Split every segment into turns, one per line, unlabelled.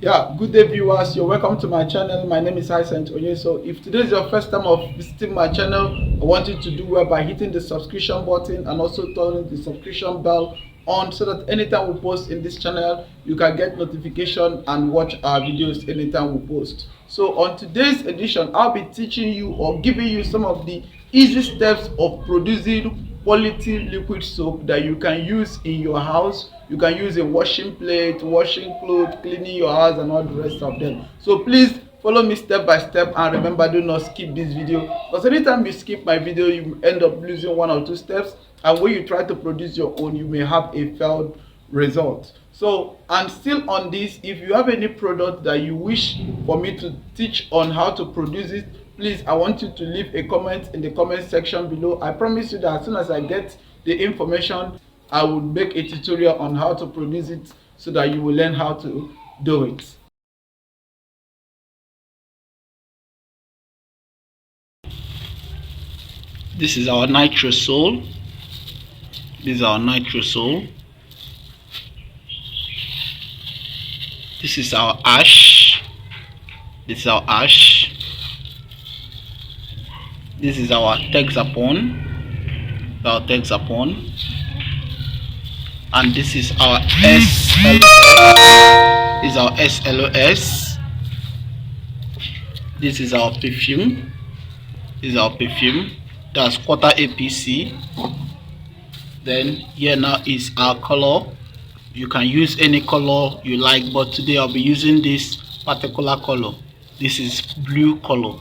Yeah, good day viewers, you're welcome to my channel. My name is Hyacinth Onye. So if today is your first time of visiting my channel, I want you to do well by hitting the subscription button and also turning the subscription bell on so that anytime we post in this channel, you can get notification and watch our videos anytime we post. So on today's edition, I'll be teaching you or giving you some of the easy steps of producing quality liquid soap that you can use in your house. You can use in washing plate, washing clothes, cleaning your house and all the rest of them. So please follow me step by step, and remember, do not skip this video, because anytime you skip my video you end up losing one or two steps, and when you try to produce your own you may have a failed result. So, and still on this, if you have any product that you wish for me to teach on how to produce it, please, I want you to leave a comment in the comment section below. I promise you that as soon as I get the information, I will make a tutorial on how to produce it so that you will learn how to do it. This is our nitrosol. This is our nitrosol. This is our ash. This is our ash. This is our Texapon. Our Texapon. And this is our SLOS. This is our SLOS. This is our perfume. This is our perfume. That's quarter APC. Then here now is our color. You can use any color you like, but today I'll be using this particular color. This is blue color.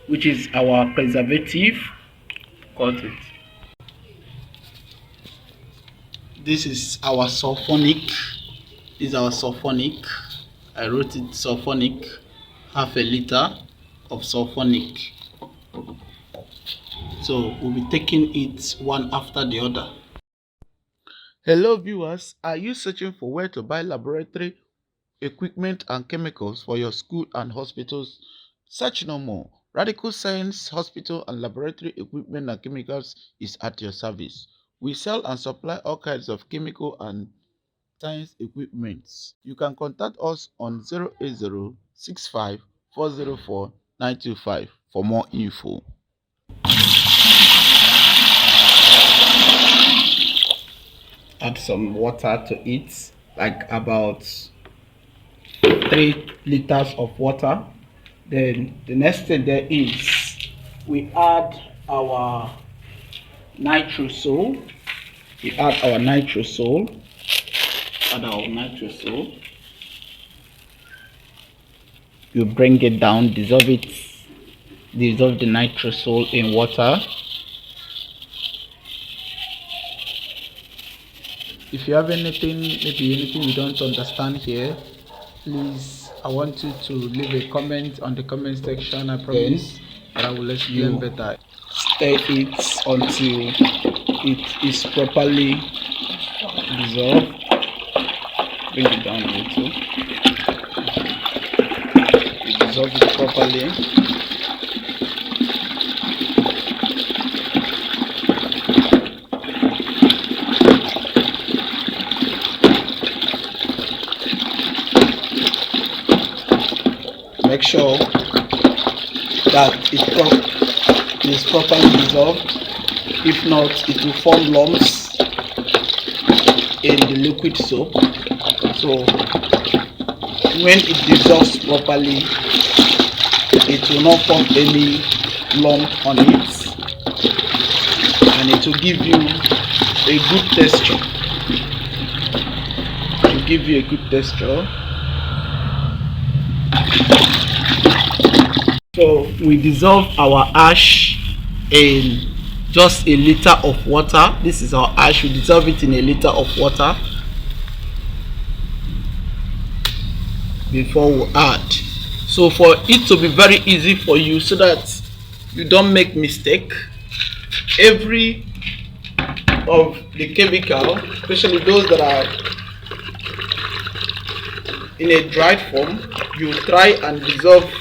Which is our preservative. Got it. This is our sulfonic. This is our sulfonic. I wrote it sulfonic. Half a liter of sulfonic. So we'll be taking it one after the other. Hello viewers, are you searching for where to buy laboratory equipment and chemicals for your school and hospitals? Search no more. Radical Science Hospital and Laboratory Equipment and Chemicals is at your service. We sell and supply all kinds of chemical and science equipment. You can contact us on 080 65 404 925 for more info. Add some water to it, like about 3 liters of water. Then the next thing there is we add our nitrosol. We add our nitrosol. Add our nitrosol. You bring it down, dissolve it, dissolve the nitrosol in water. If you have anything, maybe anything you don't understand here, please, I want you to leave a comment on the comment section. I promise that I will explain better. Stir it until it is properly dissolved. Bring it down a little. You dissolve it properly. Make sure that it is properly dissolved. If not, it will form lumps in the liquid soap. So when it dissolves properly, it will not form any lump on it, and it will give you a good texture. It will give you a good texture. So we dissolve our ash in just a liter of water. This is our ash. We dissolve it in a liter of water before we add. So for it to be very easy for you, so that you don't make mistake, every of the chemical, especially those that are in a dried form, you try and dissolve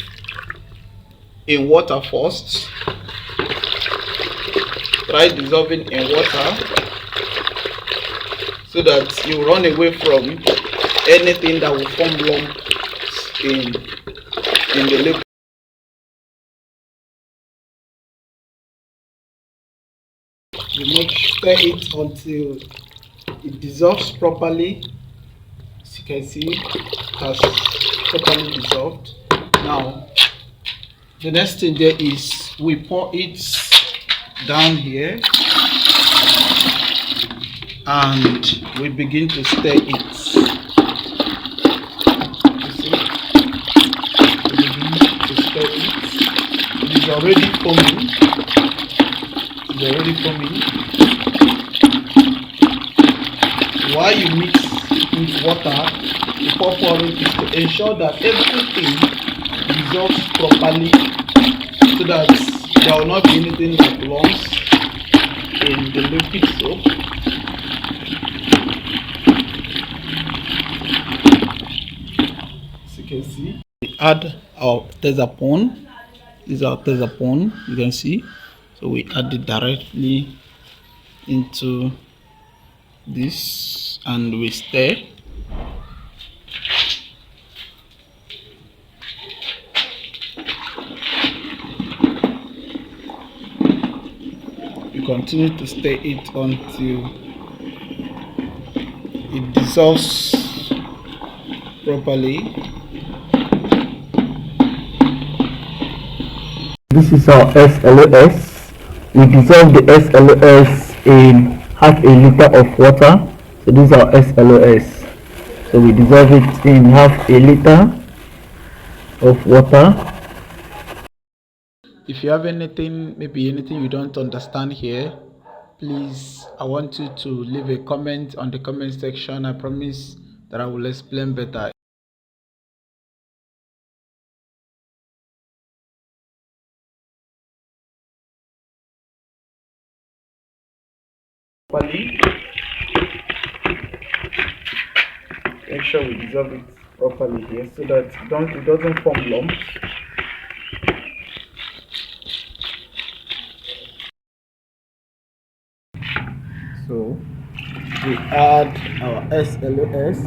in water first. Try dissolving in water so so that you run away from anything that will form lumps in the liquid. You stir it until it dissolves properly. As you can see, it has totally dissolved. Now the next thing there is we pour it down here and we begin to stir it. You see, we begin to stir it. It is already foaming. It is already foaming. While you mix with water before pouring is to ensure that everything dissolves properly, so that there will not be anything like lumps in the liquid soap. As you can see, we add our tezapone. This is our tezapone, you can see. So we add it directly into this and we stir. We continue to stir it until it dissolves properly.
This is our SLOS. We dissolve the SLOS in half a liter of water. So this is our SLOS. So we dissolve it in half a liter of water.
If you have anything, maybe anything you don't understand here, please, I want you to leave a comment on the comment section. I promise that I will explain better. Make sure we dissolve it properly here so that it doesn't form lumps. So we add our SLOS.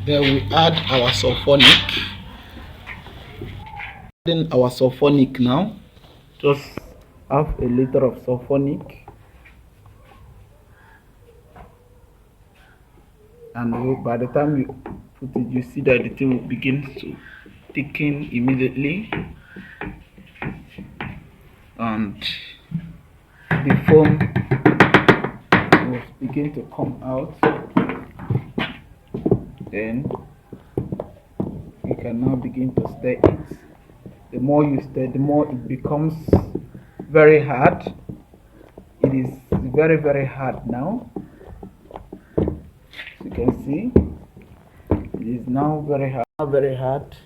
Then we add our sulfonic. Adding our sulfonic now, just half a liter of sulfonic. And by the time you put it, you see that the thing will begin to thicken immediately, and the foam will begin to come out. Then you can now begin to stir it. The more you stir, the more it becomes very hard. It is very, very hard now. You can see it is now very hard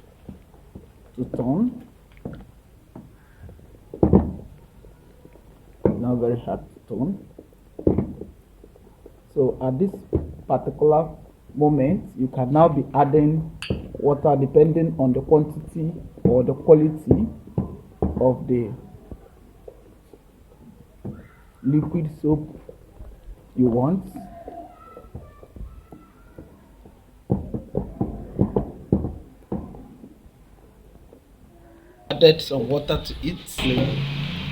to turn. It's now very hard to turn. So at this particular moment, you can now be adding water depending on the quantity or the quality of the liquid soap you want. Added some water to it.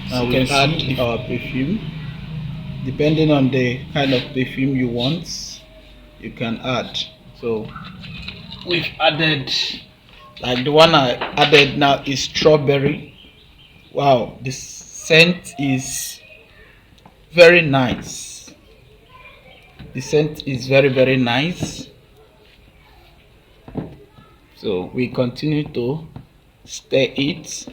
Now we add our perfume. Depending on the kind of perfume you want, you can add. So we've added, like the one I added now is strawberry. Wow, the scent is very nice. The scent is very, very nice. So we continue to stir it.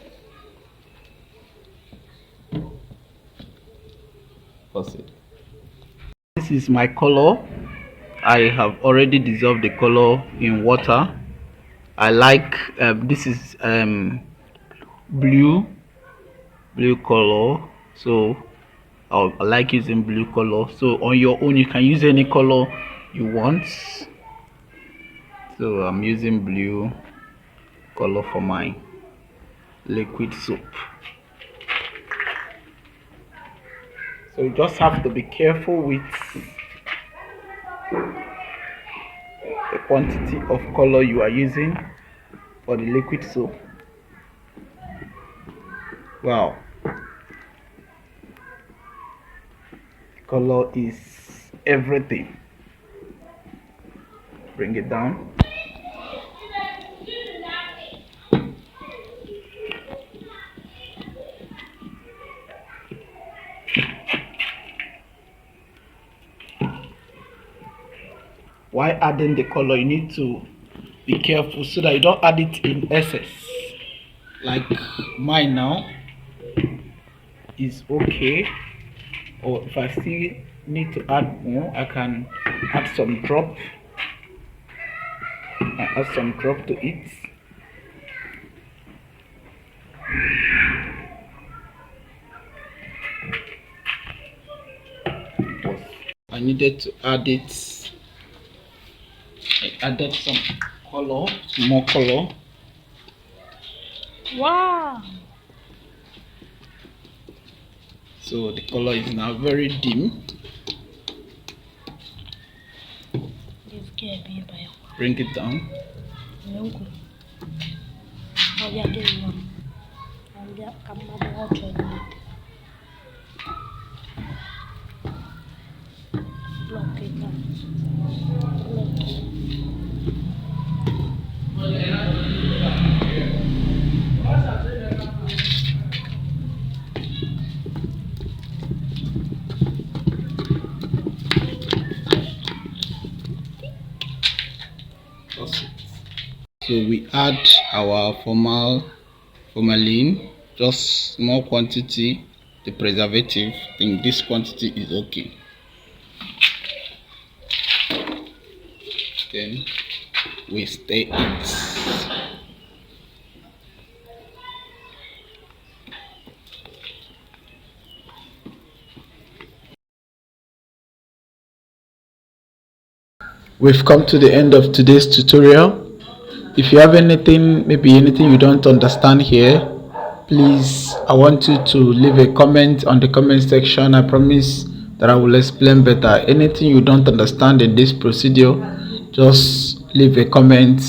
This is my color. I have already dissolved the color in water. I like this is blue color, so I like using blue color. So on your own, you can use any color you want. So I'm using blue color for my liquid soap. So you just have to be careful with the quantity of color you are using for the liquid soap. Wow, color is everything. Bring it down. While adding the color, you need to be careful so that you don't add it in excess. Like mine now is okay, or if I still need to add more, I can add some drop. I add some drop to it. I needed to add it. I added some color, more color.
Wow.
So the color is now very dim. Bring it down. So we add our formalin, just small quantity, the preservative. I think this quantity is okay. Then we stir it. We've come to the end of today's tutorial. If you have anything, maybe anything you don't understand here, please, I want you to leave a comment on the comment section. I promise that I will explain better. Anything you don't understand in this procedure, just leave a comment